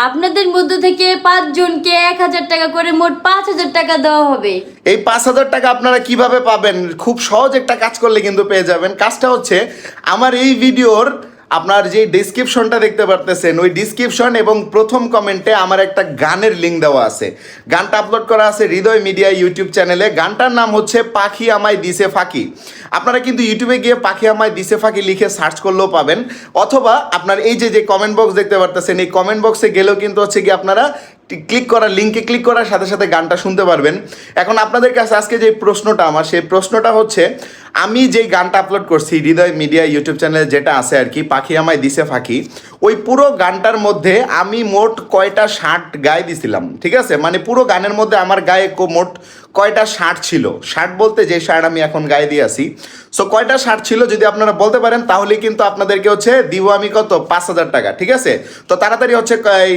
আপনাদের মধ্য থেকে 5 জনকে 1000 টাকা করে মোট 5000 টাকা দেওয়া হবে। এই 5000 টাকা আপনারা কিভাবে পাবেন? খুব সহজ একটা কাজ করলে কিন্তু পেয়ে যাবেন। কাজটা হচ্ছে আমার এই ভিডিওর আপনার যে ডিসক্রিপশনটা দেখতে পারতেছেন ওই ডিসক্রিপশন এবং প্রথম কমেন্টে আমার একটা গানের লিঙ্ক দেওয়া আছে। গানটা আপলোড করা আছে হৃদয় মিডিয়া ইউটিউব চ্যানেলে। গানটার নাম হচ্ছে পাখি আমায় দিছে ফাঁকি। আপনারা কিন্তু ইউটিউবে গিয়ে পাখি আমায় দিছে ফাঁকি লিখে সার্চ করলেও পাবেন, অথবা আপনার এই যে কমেন্ট বক্স দেখতে পারতেছেন এই কমেন্ট বক্সে গেলেও কিন্তু হচ্ছে কি আপনারা ক্লিক করা লিঙ্কে ক্লিক করার সাথে সাথে গানটা শুনতে পারবেন। এখন আপনাদের কাছে আজকে যে প্রশ্নটা আমার, সেই প্রশ্নটা হচ্ছে আমি যেই গানটা আপলোড করছি হৃদয় মিডিয়া ইউটিউব চ্যানেলে যেটা আছে আর কি, পাখি আমায় দিছে ফাঁকি, ওই পুরো গানটার মধ্যে আমি মোট কয়টা শার্ট গায়ে দিছিলাম, ঠিক আছে? মানে পুরো গানের মধ্যে আমার গায়ে মোট কয়টা শার্ট ছিল, শার্ট বলতে যে শার্ট আমি এখন গায়ে দিয়ে আসি, সো কয়টা শার্ট ছিল যদি আপনারা বলতে পারেন তাহলে কিন্তু আপনাদেরকে হচ্ছে দিব আমি কত 5000 টাকা, ঠিক আছে? তো তাড়াতাড়ি হচ্ছে